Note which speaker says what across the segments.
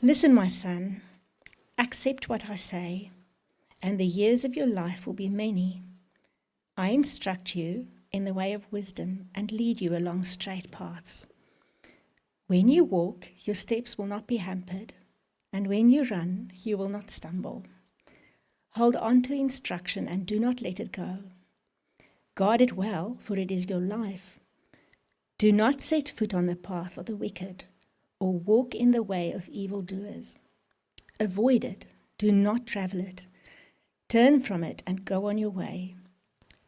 Speaker 1: Listen, my son, accept what I say, and the years of your life will be many. I instruct you in the way of wisdom and lead you along straight paths. When you walk, your steps will not be hampered, and when you run, you will not stumble. Hold on to instruction and do not let it go. Guard it well, for it is your life. Do not set foot on the path of the wicked, or walk in the way of evildoers. Avoid it, do not travel it. Turn from it and go on your way,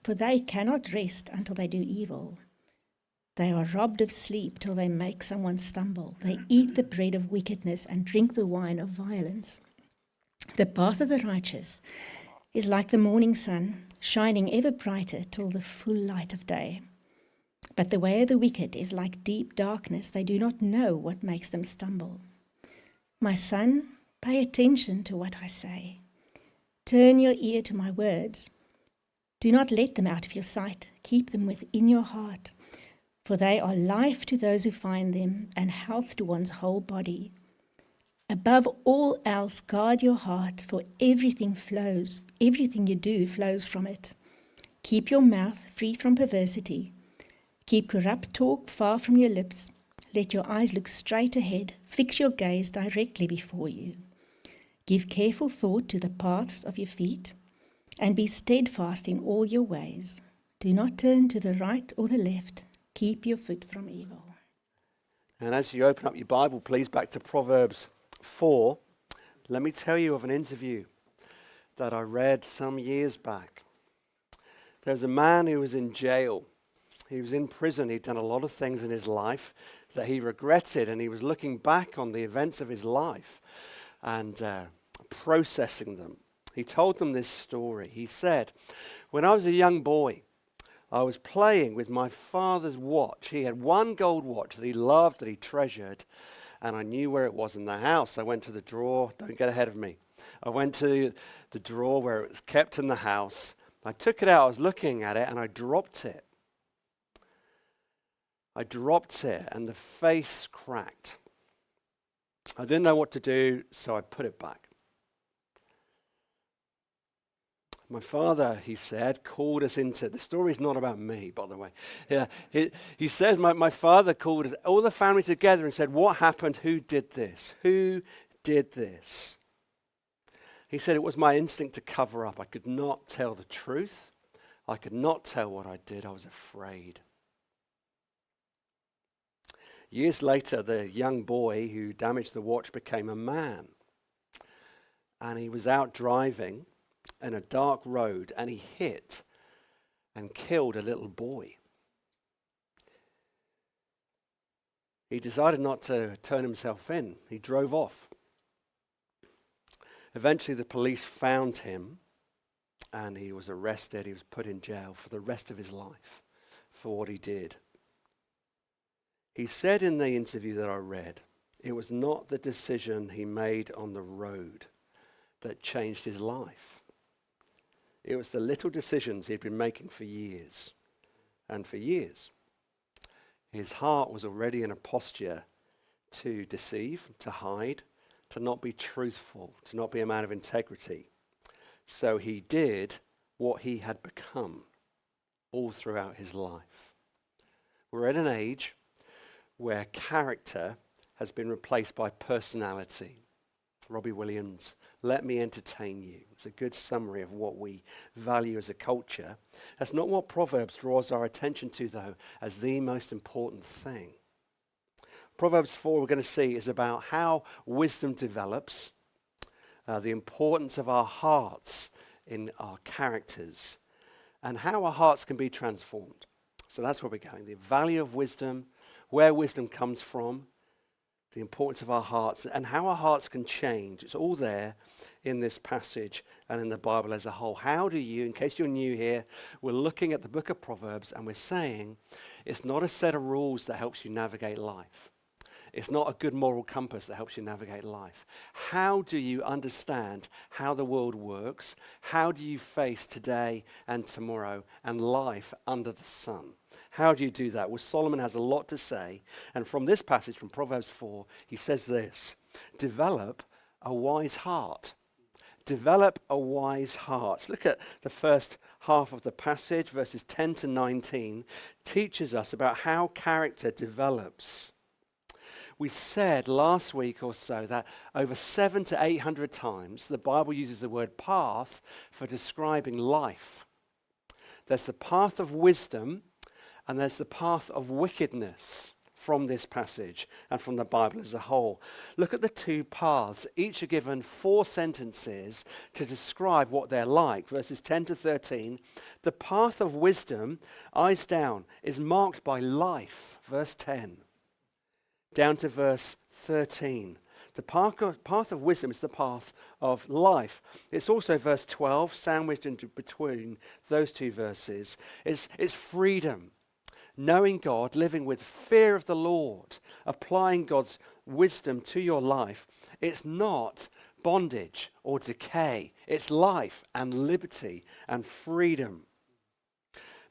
Speaker 1: for they cannot rest until they do evil. They are robbed of sleep till they make someone stumble. They eat the bread of wickedness and drink the wine of violence. The path of the righteous is like the morning sun, shining ever brighter till the full light of day. But the way of the wicked is like deep darkness. They do not know what makes them stumble. My son, pay attention to what I say. Turn your ear to my words. Do not let them out of your sight. Keep them within your heart. For they are life to those who find them, and health to one's whole body. Above all else, guard your heart, for everything you do flows from it. Keep your mouth free from perversity. Keep corrupt talk far from your lips. Let your eyes look straight ahead. Fix your gaze directly before you. Give careful thought to the paths of your feet, and be steadfast in all your ways. Do not turn to the right or the left. Keep your foot from evil.
Speaker 2: And as you open up your Bible, please, back to Proverbs 4, let me tell you of an interview that I read some years back. There's a man who was in jail. He was in prison. He'd done a lot of things in his life that he regretted, and he was looking back on the events of his life and processing them. He told them this story. He said, "When I was a young boy, I was playing with my father's watch. He had one gold watch that he loved, that he treasured, and I knew where it was in the house. I went to the drawer. Don't get ahead of me. I went to the drawer where it was kept in the house. I took it out. I was looking at it, and I dropped it. And the face cracked. I didn't know what to do, so I put it back. My father," he said, "called us into..." The story's not about me, by the way. Yeah, he says, my father called us, all the family together, and said, "What happened? Who did this? Who did this?" He said, "It was my instinct to cover up. I could not tell the truth. I could not tell what I did. I was afraid." Years later, the young boy who damaged the watch became a man. And he was out driving in a dark road, and he hit and killed a little boy. He decided not to turn himself in. He drove off. Eventually, the police found him, and he was arrested. He was put in jail for the rest of his life for what he did. He said in the interview that I read, it was not the decision he made on the road that changed his life. It was the little decisions he'd been making for years and for years. His heart was already in a posture to deceive, to hide, to not be truthful, to not be a man of integrity. So he did what he had become all throughout his life. We're at an age where character has been replaced by personality. Robbie Williams, "Let me entertain you." It's a good summary of what we value as a culture. That's not what Proverbs draws our attention to, though, as the most important thing. Proverbs 4, we're going to see, is about how wisdom develops, the importance of our hearts in our characters, and how our hearts can be transformed. So that's where we're going. The value of wisdom, where wisdom comes from, the importance of our hearts, and how our hearts can change. It's all there in this passage and in the Bible as a whole. How do you, in case you're new here, we're looking at the book of Proverbs, and we're saying it's not a set of rules that helps you navigate life. It's not a good moral compass that helps you navigate life. How do you understand how the world works? How do you face today and tomorrow and life under the sun? How do you do that? Well, Solomon has a lot to say. And from this passage, from Proverbs 4, he says this: develop a wise heart. Develop a wise heart. Look at the first half of the passage, verses 10 to 19, teaches us about how character develops. We said last week or so that over 700 to 800 times the Bible uses the word path for describing life. There's the path of wisdom and there's the path of wickedness from this passage and from the Bible as a whole. Look at the two paths. Each are given 4 sentences to describe what they're like. Verses 10 to 13. The path of wisdom, eyes down, is marked by life. Verse 10. Down to verse 13. The path of wisdom is the path of life. It's also verse 12, sandwiched into between those two verses. It's freedom. Knowing God, living with fear of the Lord, applying God's wisdom to your life. It's not bondage or decay. It's life and liberty and freedom.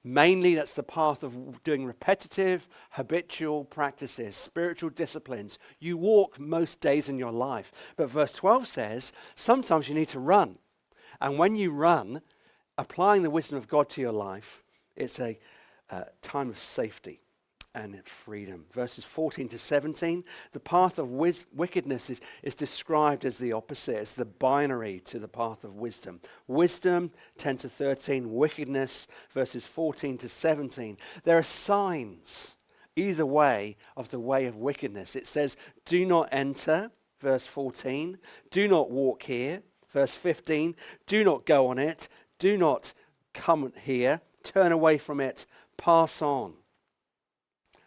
Speaker 2: Mainly that's the path of doing repetitive, habitual practices, spiritual disciplines. You walk most days in your life. But verse 12 says, sometimes you need to run. And when you run, applying the wisdom of God to your life, it's a time of safety and freedom. Verses 14 to 17, the path of wickedness is described as the opposite. It's the binary to the path of wisdom. Wisdom, 10 to 13, wickedness, verses 14 to 17. There are signs either way of the way of wickedness. It says, do not enter, verse 14. Do not walk here, verse 15. Do not go on it. Do not come here. Turn away from it. Pass on.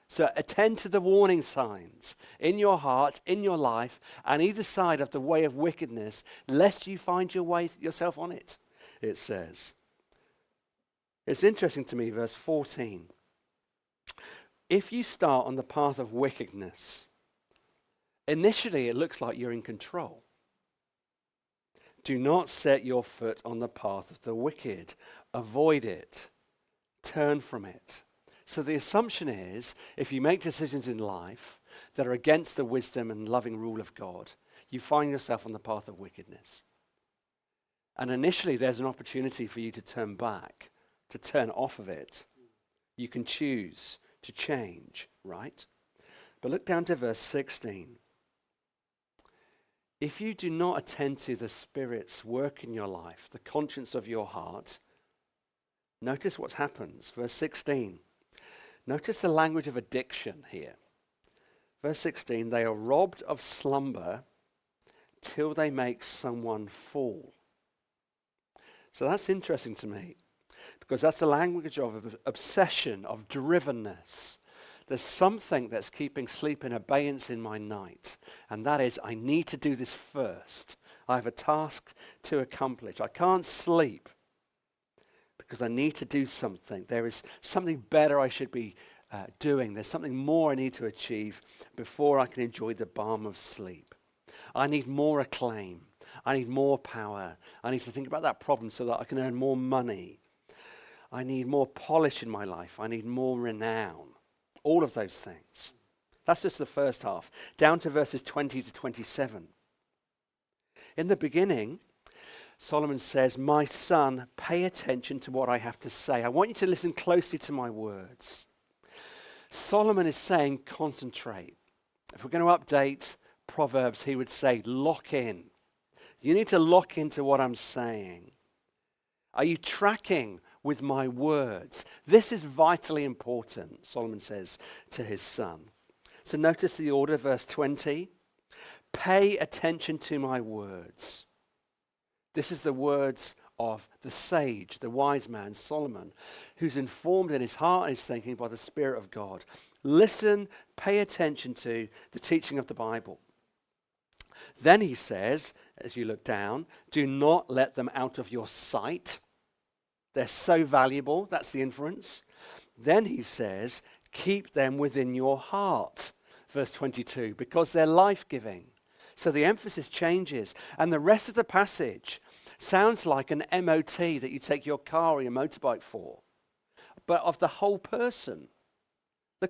Speaker 2: So attend to the warning signs in your heart, in your life, and either side of the way of wickedness, lest you find yourself on it, it says. It's interesting to me, verse 14. If you start on the path of wickedness, initially it looks like you're in control. Do not set your foot on the path of the wicked. Avoid it. Turn from it. So the assumption is, if you make decisions in life that are against the wisdom and loving rule of God, you find yourself on the path of wickedness. And initially there's an opportunity for you to turn back, to turn off of it. You can choose to change, right? But look down to verse 16. If you do not attend to the Spirit's work in your life, the conscience of your heart, notice what happens. Verse 16. Notice the language of addiction here. Verse 16, they are robbed of slumber till they make someone fall. So that's interesting to me, because that's the language of obsession, of drivenness. There's something that's keeping sleep in abeyance in my night, and that is I need to do this first. I have a task to accomplish. I can't sleep because I need to do something. There is something better I should be doing. There's something more I need to achieve before I can enjoy the balm of sleep. I need more acclaim. I need more power. I need to think about that problem so that I can earn more money. I need more polish in my life. I need more renown. All of those things. That's just the first half. Down to verses 20 to 27. In the beginning, Solomon says, my son, pay attention to what I have to say. I want you to listen closely to my words. Solomon is saying, concentrate. If we're going to update Proverbs, he would say, lock in. You need to lock into what I'm saying. Are you tracking with my words? This is vitally important, Solomon says to his son. So notice the order, verse 20. Pay attention to my words. This is the words of the sage, the wise man, Solomon, who's informed in his heart and his thinking by the Spirit of God. Listen, pay attention to the teaching of the Bible. Then he says, as you look down, do not let them out of your sight. They're so valuable. That's the inference. Then he says, keep them within your heart. Verse 22, because they're life-giving. So the emphasis changes. And the rest of the passage sounds like an MOT that you take your car or your motorbike for. but of the whole person.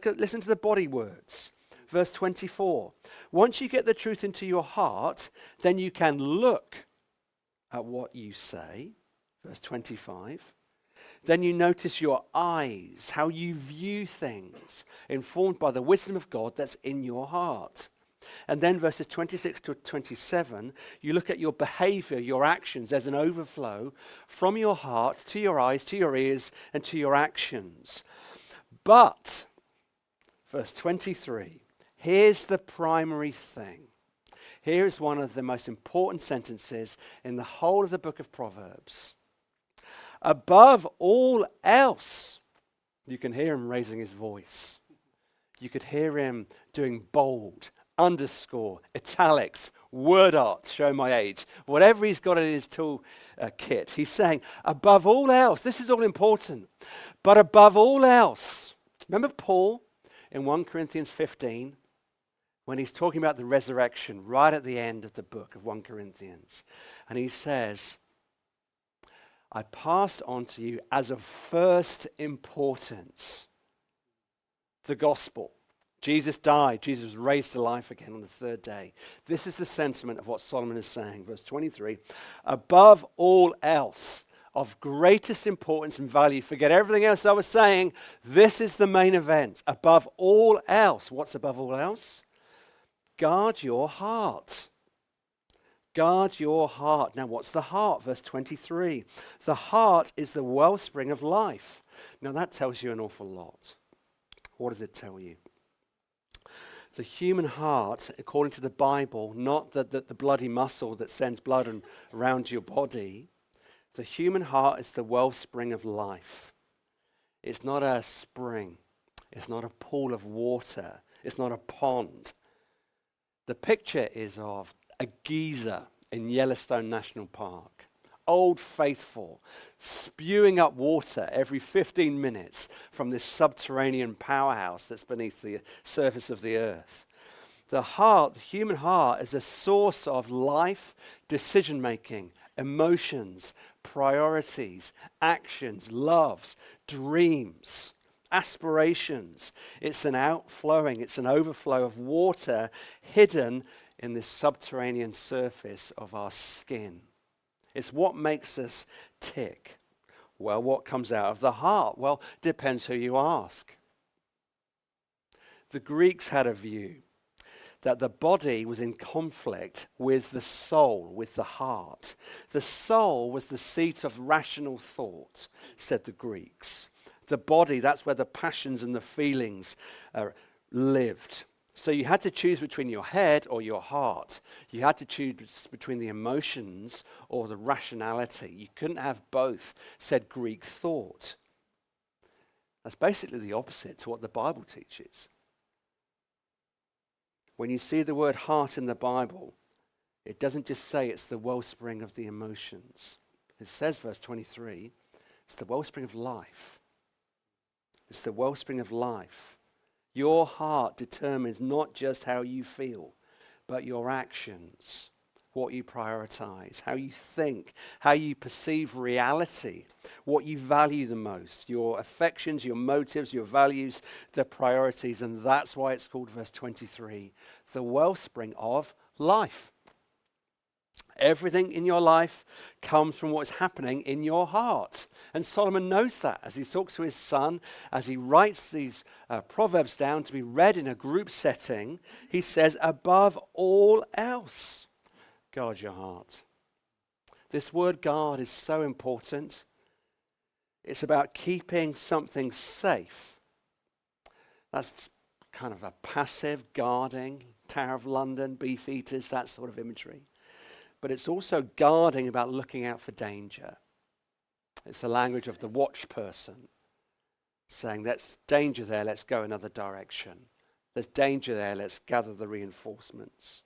Speaker 2: Listen to the body words. Verse 24. Once you get the truth into your heart, then you can look at what you say. Verse 25. Then you notice your eyes, how you view things, informed by the wisdom of God that's in your heart. And then verses 26 to 27, you look at your behavior, your actions. There's an overflow from your heart to your eyes, to your ears, and to your actions. But, verse 23, here's the primary thing. Here is one of the most important sentences in the whole of the book of Proverbs. Above all else, you can hear him raising his voice. You could hear him doing bold, underscore, italics, word art, show my age. Whatever he's got in his tool kit, he's saying, above all else, this is all important, but above all else. Remember Paul in 1 Corinthians 15, when he's talking about the resurrection right at the end of the book of 1 Corinthians. And he says, I passed on to you as of first importance the gospel. Jesus died. Jesus was raised to life again on the third day. This is the sentiment of what Solomon is saying. Verse 23, above all else, of greatest importance and value, forget everything else I was saying, this is the main event. Above all else, what's above all else? Guard your heart. Guard your heart. Now, what's the heart? Verse 23. The heart is the wellspring of life. Now, that tells you an awful lot. What does it tell you? The human heart, according to the Bible, not the bloody muscle that sends blood around your body, the human heart is the wellspring of life. It's not a spring. It's not a pool of water. It's not a pond. The picture is of a geyser in Yellowstone National Park. Old Faithful, spewing up water every 15 minutes from this subterranean powerhouse that's beneath the surface of the earth. The heart, the human heart, is a source of life, decision-making, emotions, priorities, actions, loves, dreams, aspirations. It's an outflowing, it's an overflow of water hidden in this subterranean surface of our skin. It's what makes us tick. Well, what comes out of the heart? Well, depends who you ask. The Greeks had a view that the body was in conflict with the soul, with the heart. The soul was the seat of rational thought, said the Greeks. The body, that's where the passions and the feelings lived. So you had to choose between your head or your heart. You had to choose between the emotions or the rationality. You couldn't have both, said Greek thought. That's basically the opposite to what the Bible teaches. When you see the word heart in the Bible, it doesn't just say it's the wellspring of the emotions. It says, verse 23, it's the wellspring of life. It's the wellspring of life. Your heart determines not just how you feel, but your actions, what you prioritize, how you think, how you perceive reality, what you value the most, your affections, your motives, your values, the priorities. And that's why it's called, verse 23, the wellspring of life. Everything in your life comes from what's happening in your heart. And Solomon knows that as he talks to his son, as he writes these Proverbs down to be read in a group setting, he says, above all else, guard your heart. This word guard is so important. It's about keeping something safe. That's kind of a passive guarding, Tower of London, beef eaters, that sort of imagery. But it's also guarding about looking out for danger. It's the language of the watch person, saying there's danger there, let's go another direction. There's danger there, let's gather the reinforcements.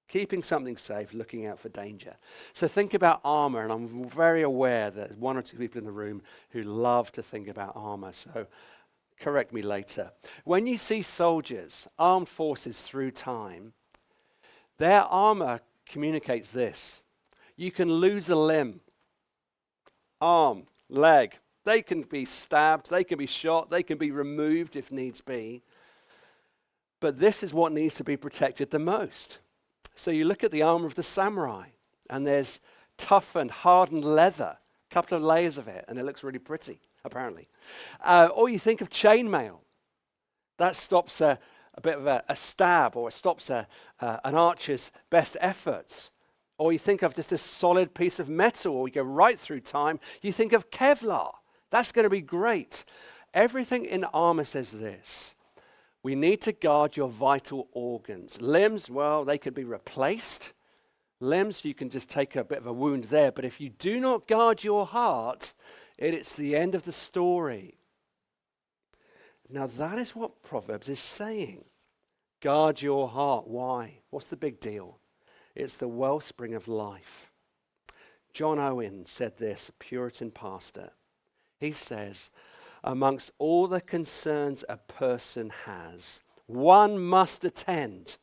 Speaker 2: Keeping something safe, looking out for danger. So think about armor, and I'm very aware that there's one or two people in the room who love to think about armor, so correct me later. When you see soldiers, armed forces through time, their armor communicates this. You can lose a limb, arm, leg, They can be stabbed, they can be shot, they can be removed if needs be. But this is what needs to be protected the most. So you look at the armor of the samurai, and there's toughened, hardened leather, a couple of layers of it, and it looks really pretty, apparently. Or you think of chainmail. That stops a bit of a stab, or it stops an archer's best efforts. Or you think of just a solid piece of metal, or you go right through time. You think of Kevlar. That's going to be great. Everything in armor says this. We need to guard your vital organs. Limbs, well, they could be replaced. Limbs, you can just take a bit of a wound there. But if you do not guard your heart, it's the end of the story. Now that is what Proverbs is saying. Guard your heart. Why? What's the big deal? It's the wellspring of life. John Owen said this, a Puritan pastor. He says, amongst all the concerns a person has, one must attend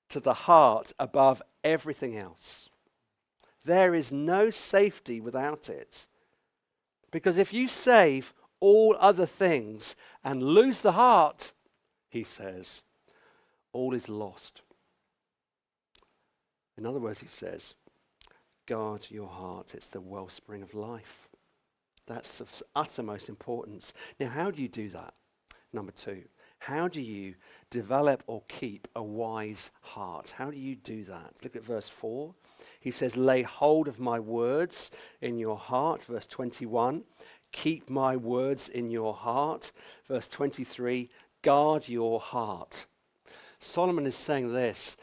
Speaker 2: to the heart above everything else. There is no safety without it. Because if you save all other things and lose the heart, he says, all is lost. In other words, he says, guard your heart. It's the wellspring of life. That's of uttermost importance. Now, how do you do that? Number 2, how do you develop or keep a wise heart? How do you do that? Look at verse 4. He says, lay hold of my words in your heart. Verse 21, keep my words in your heart. Verse 23, guard your heart. Solomon is saying this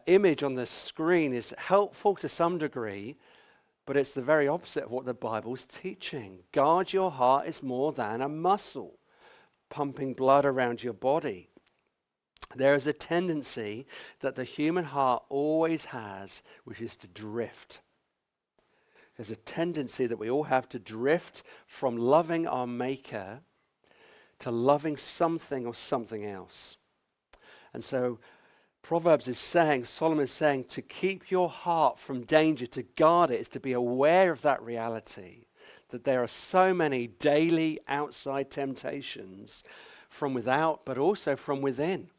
Speaker 2: image on the screen is helpful to some degree, but it's the very opposite of what the Bible's teaching. Guard your heart is more than a muscle pumping blood around your body. There is a tendency that the human heart always has, which is to drift. There's a tendency that we all have to drift from loving our Maker to loving something or something else. And so Proverbs is saying, Solomon is saying, to keep your heart from danger, to guard it, is to be aware of that reality, that there are so many daily outside temptations from without, but also from within,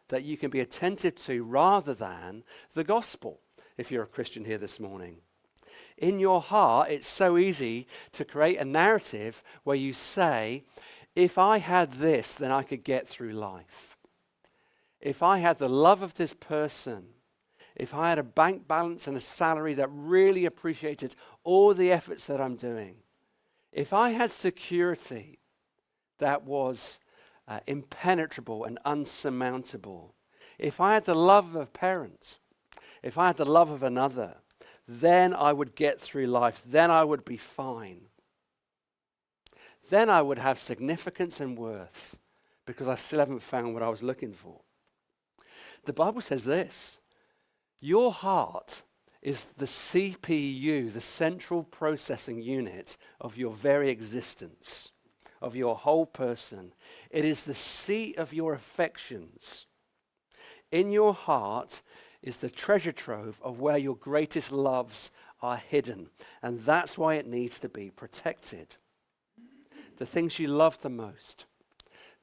Speaker 2: that you can be attentive to rather than the gospel, if you're a Christian here this morning. In your heart, it's so easy to create a narrative where you say, if I had this, then I could get through life. If I had the love of this person, if I had a bank balance and a salary that really appreciated all the efforts that I'm doing, if I had security that was impenetrable and unsurmountable, if I had the love of a parent, if I had the love of another, then I would get through life, then I would be fine. Then I would have significance and worth because I still haven't found what I was looking for. The Bible says this, your heart is the CPU, the central processing unit of your very existence, of your whole person. It is the seat of your affections. In your heart is the treasure trove of where your greatest loves are hidden, and that's why it needs to be protected. The things you love the most,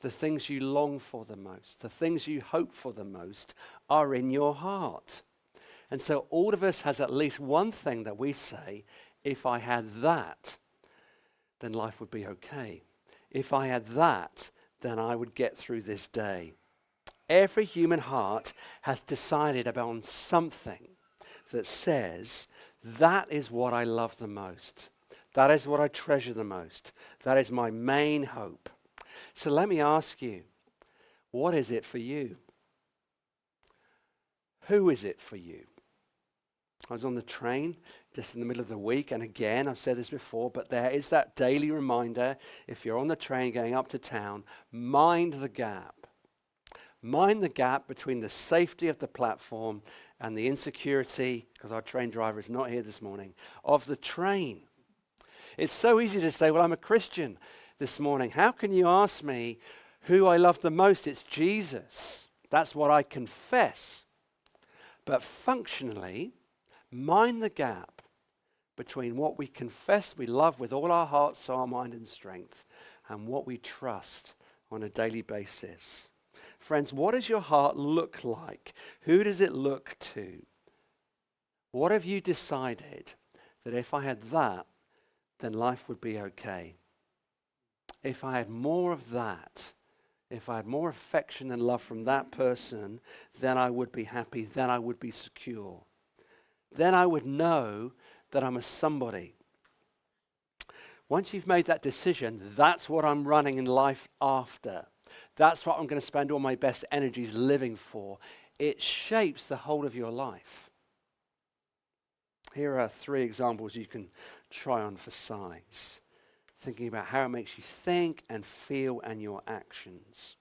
Speaker 2: the things you long for the most, the things you hope for the most are in your heart. And so all of us has at least one thing that we say, if I had that, then life would be okay. If I had that, then I would get through this day. Every human heart has decided upon something that says, that is what I love the most. That is what I treasure the most. That is my main hope. So let me ask you, what is it for you? Who is it for you? I was on the train just in the middle of the week, and again, I've said this before, but there is that daily reminder, if you're on the train going up to town, mind the gap. Mind the gap between the safety of the platform and the insecurity, because our train driver is not here this morning, of the train. It's so easy to say, well, I'm a Christian this morning. How can you ask me who I love the most? It's Jesus. That's what I confess. But functionally, mind the gap between what we confess we love with all our heart, soul, mind, and strength, and what we trust on a daily basis. Friends, what does your heart look like? Who does it look to? What have you decided that if I had that, then life would be okay? If I had more of that, if I had more affection and love from that person, then I would be happy, then I would be secure. Then I would know that I'm a somebody. Once you've made that decision, that's what I'm running in life after. That's what I'm going to spend all my best energies living for. It shapes the whole of your life. Here are 3 examples you can try on for size. Thinking about how it makes you think and feel and your actions.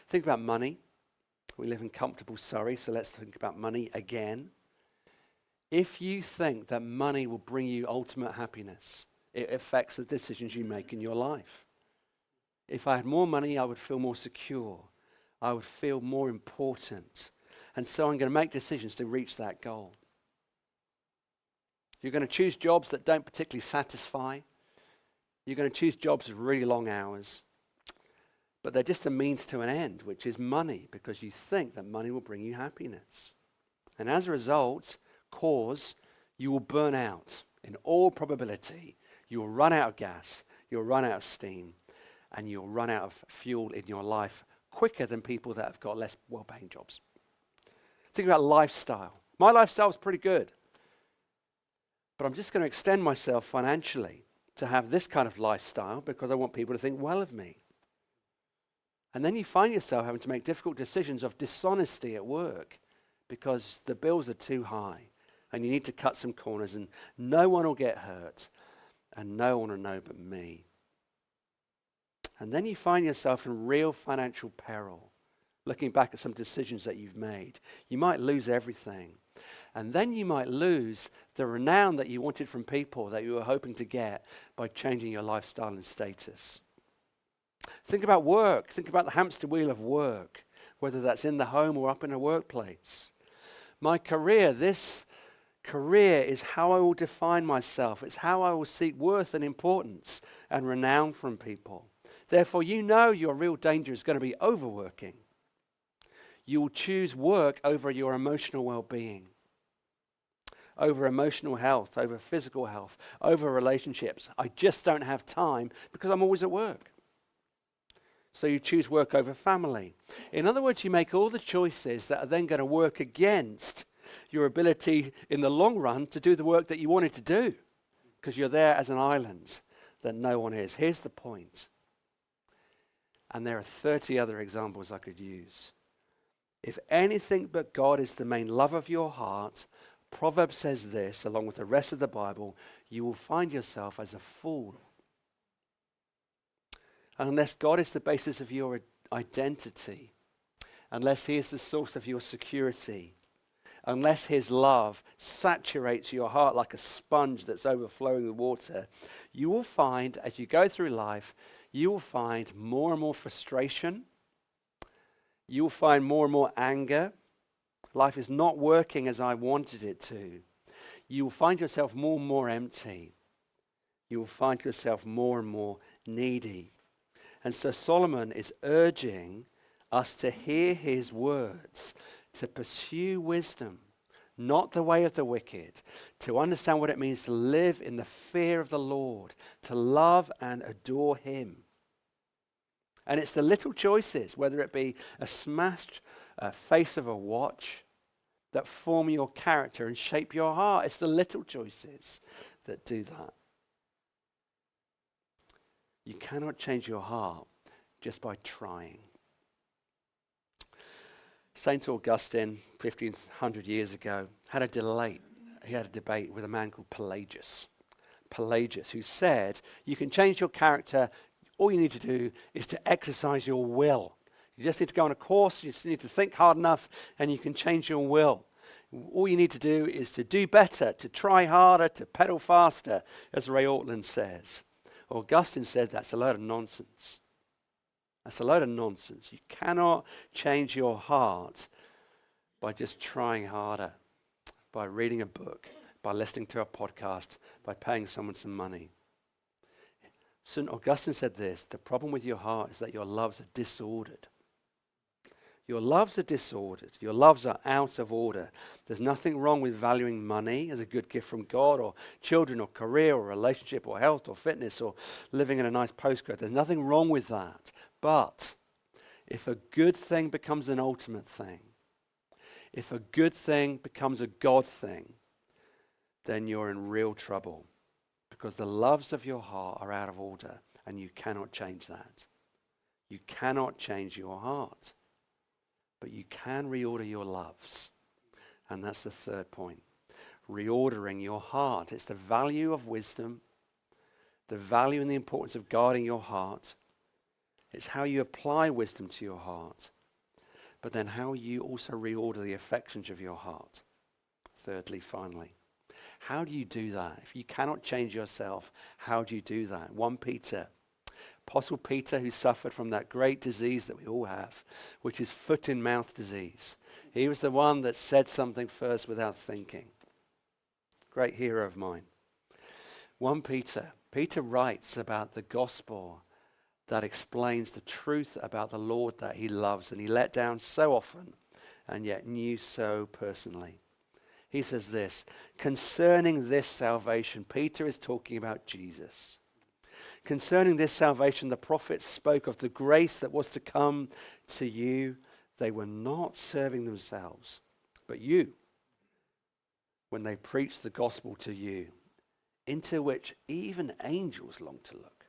Speaker 2: Think about money. We live in comfortable Surrey, so let's think about money again. If you think that money will bring you ultimate happiness, it affects the decisions you make in your life. If I had more money, I would feel more secure. I would feel more important. And so I'm going to make decisions to reach that goal. You're going to choose jobs that don't particularly satisfy. You're going to choose jobs with really long hours. But they're just a means to an end, which is money, because you think that money will bring you happiness. And as a result, you will burn out. In all probability, you will run out of gas, you'll run out of steam, and you'll run out of fuel in your life quicker than people that have got less well-paying jobs. Think about lifestyle. My lifestyle is pretty good, but I'm just going to extend myself financially to have this kind of lifestyle because I want people to think well of me. And then you find yourself having to make difficult decisions of dishonesty at work because the bills are too high and you need to cut some corners and no one will get hurt and no one will know but me. And then you find yourself in real financial peril, looking back at some decisions that you've made. You might lose everything. And then you might lose the renown that you wanted from people that you were hoping to get by changing your lifestyle and status. Think about work. Think about the hamster wheel of work, whether that's in the home or up in a workplace. My career, this career is how I will define myself. It's how I will seek worth and importance and renown from people. Therefore, you know your real danger is going to be overworking. You will choose work over your emotional well-being, over emotional health, over physical health, over relationships. I just don't have time because I'm always at work. So you choose work over family. In other words, you make all the choices that are then going to work against your ability in the long run to do the work that you wanted to do because you're there as an island that no one is. Here's the point. And there are 30 other examples I could use. If anything but God is the main love of your heart, Proverbs says this, along with the rest of the Bible, you will find yourself as a fool. Unless God is the basis of your identity, unless he is the source of your security, unless his love saturates your heart like a sponge that's overflowing with water, you will find, as you go through life, you will find more and more frustration. You will find more and more anger. Life is not working as I wanted it to. You will find yourself more and more empty. You will find yourself more and more needy. And so Solomon is urging us to hear his words, to pursue wisdom, not the way of the wicked, to understand what it means to live in the fear of the Lord, to love and adore him. And it's the little choices, whether it be a smashed face of a watch, that form your character and shape your heart. It's the little choices that do that. You cannot change your heart just by trying. St. Augustine, 1500 years ago, had a debate with a man called Pelagius. Pelagius, who said, you can change your character. All you need to do is to exercise your will. You just need to go on a course, you just need to think hard enough, and you can change your will. All you need to do is to do better, to try harder, to pedal faster, as Ray Ortland says. Augustine said that's a load of nonsense. That's a load of nonsense. You cannot change your heart by just trying harder, by reading a book, by listening to a podcast, by paying someone some money. St. Augustine said this: the problem with your heart is that your loves are disordered. Your loves are disordered. Your loves are out of order. There's nothing wrong with valuing money as a good gift from God, or children, or career, or relationship, or health, or fitness, or living in a nice postcode. There's nothing wrong with that. But if a good thing becomes an ultimate thing, if a good thing becomes a God thing, then you're in real trouble, because the loves of your heart are out of order, and you cannot change that. You cannot change your heart, but you can reorder your loves. And that's the third point. Reordering your heart. It's the value of wisdom, the value and the importance of guarding your heart. It's how you apply wisdom to your heart, but then how you also reorder the affections of your heart. Thirdly, finally, how do you do that? If you cannot change yourself, how do you do that? 1 Peter. Apostle Peter, who suffered from that great disease that we all have, which is foot and mouth disease. He was the one that said something first without thinking. Great hero of mine. 1 Peter. Peter writes about the gospel that explains the truth about the Lord that he loves and he let down so often and yet knew so personally. He says this: concerning this salvation, Peter is talking about Jesus. Concerning this salvation, the prophets spoke of the grace that was to come to you. They were not serving themselves, but you, when they preached the gospel to you, into which even angels long to look.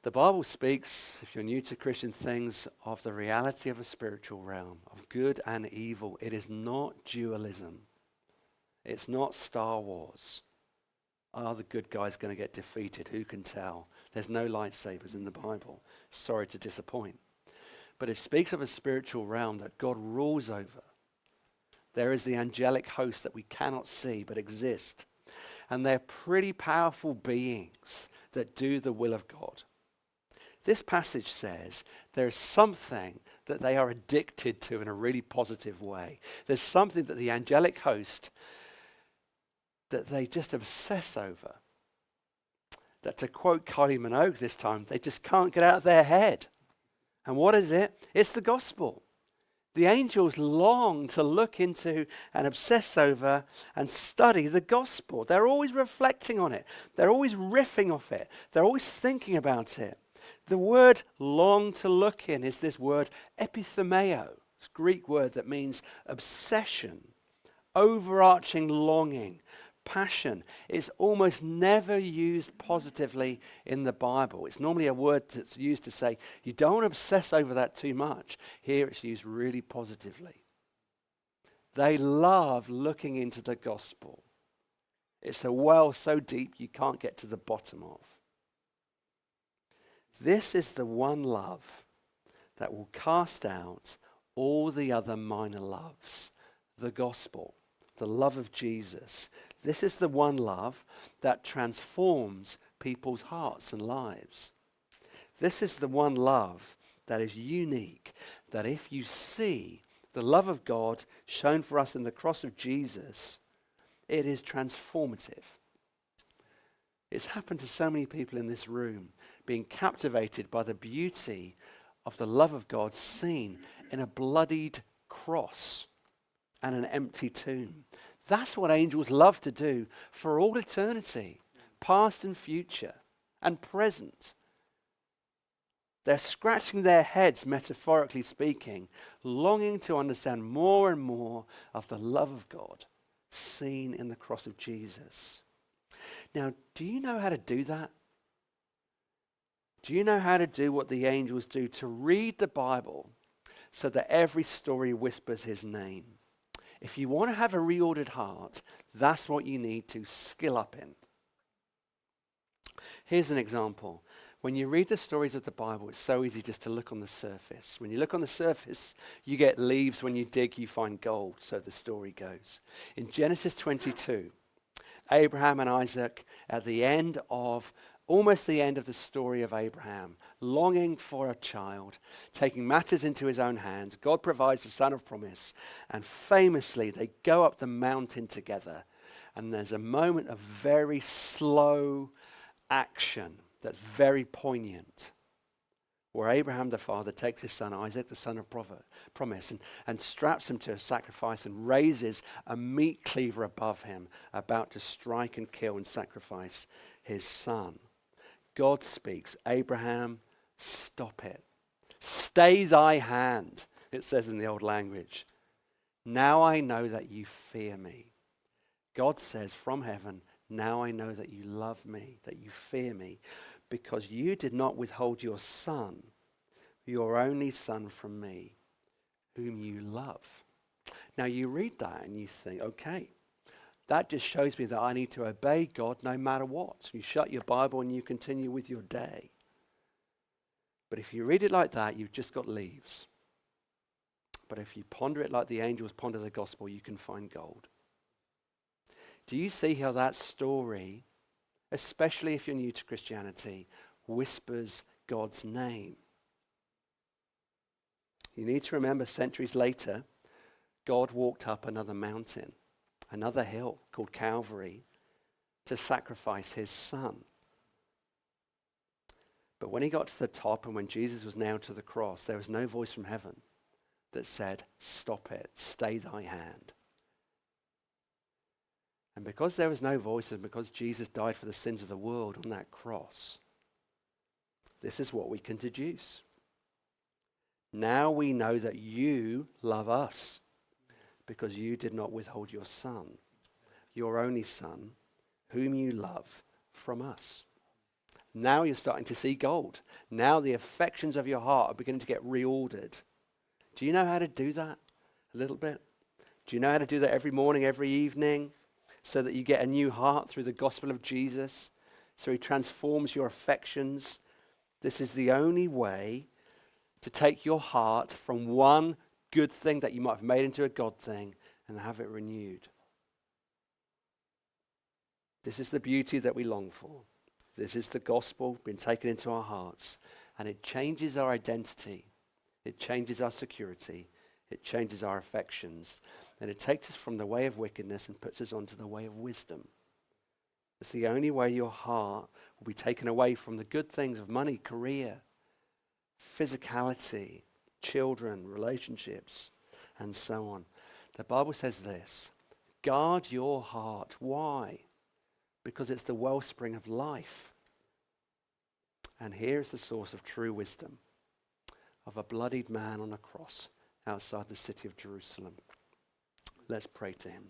Speaker 2: The Bible speaks, if you're new to Christian things, of the reality of a spiritual realm, of good and evil. It is not dualism. It's not Star Wars. Are the good guys going to get defeated? Who can tell? There's no lightsabers in the Bible. Sorry to disappoint. But it speaks of a spiritual realm that God rules over. There is the angelic host that we cannot see but exist. And they're pretty powerful beings that do the will of God. This passage says there's something that they are addicted to in a really positive way. There's something that the angelic host that they just obsess over. That, to quote Kylie Minogue this time, they just can't get out of their head. And what is it? It's the gospel. The angels long to look into and obsess over and study the gospel. They're always reflecting on it. They're always riffing off it. They're always thinking about it. The word long to look in is this word epithumeo. It's a Greek word that means obsession, overarching longing, passion. It's almost never used positively in the Bible. It's normally a word that's used to say, you don't obsess over that too much. Here it's used really positively. They love looking into the gospel. It's a well so deep you can't get to the bottom of. This is the one love that will cast out all the other minor loves. The gospel, the love of Jesus. This is the one love that transforms people's hearts and lives. This is the one love that is unique, that if you see the love of God shown for us in the cross of Jesus, it is transformative. It's happened to so many people in this room, being captivated by the beauty of the love of God seen in a bloodied cross and an empty tomb. That's what angels love to do for all eternity, past and future and present. They're scratching their heads, metaphorically speaking, longing to understand more and more of the love of God seen in the cross of Jesus. Now, do you know how to do that? Do you know how to do what the angels do, to read the Bible so that every story whispers his name? If you want to have a reordered heart, that's what you need to skill up in. Here's an example. When you read the stories of the Bible, it's so easy just to look on the surface. When you look on the surface, you get leaves. When you dig, you find gold. So the story goes. In Genesis 22, Abraham and Isaac, at the end of almost the end of the story of Abraham, longing for a child, taking matters into his own hands. God provides the son of promise, and famously they go up the mountain together, and there's a moment of very slow action that's very poignant, where Abraham the father takes his son Isaac, the son of promise, and straps him to a sacrifice and raises a meat cleaver above him, about to strike and kill and sacrifice his son. God speaks, Abraham, stop it. Stay thy hand, it says in the old language. Now I know that you fear me. God says from heaven, now I know that you love me, that you fear me, because you did not withhold your son, your only son, from me, whom you love. Now you read that and you think, okay, that just shows me that I need to obey God no matter what. You shut your Bible and you continue with your day. But if you read it like that, you've just got leaves. But if you ponder it like the angels ponder the gospel, you can find gold. Do you see how that story, especially if you're new to Christianity, whispers God's name? You need to remember, centuries later, God walked up another mountain, another hill called Calvary, to sacrifice his son. But when he got to the top and when Jesus was nailed to the cross, there was no voice from heaven that said, stop it, stay thy hand. And because there was no voice, and because Jesus died for the sins of the world on that cross, this is what we can deduce. Now we know that you love us because you did not withhold your son, your only son, whom you love, from us. Now you're starting to see gold. Now the affections of your heart are beginning to get reordered. Do you know how to do that a little bit? Do you know how to do that every morning, every evening, so that you get a new heart through the gospel of Jesus, so he transforms your affections? This is the only way to take your heart from one good thing that you might have made into a God thing and have it renewed. This is the beauty that we long for. This is the gospel being taken into our hearts, and it changes our identity. It changes our security. It changes our affections. And it takes us from the way of wickedness and puts us onto the way of wisdom. It's the only way your heart will be taken away from the good things of money, career, physicality, children, relationships, and so on. The Bible says this: guard your heart. Why? Because it's the wellspring of life. And here is the source of true wisdom, of a bloodied man on a cross outside the city of Jerusalem. Let's pray to him.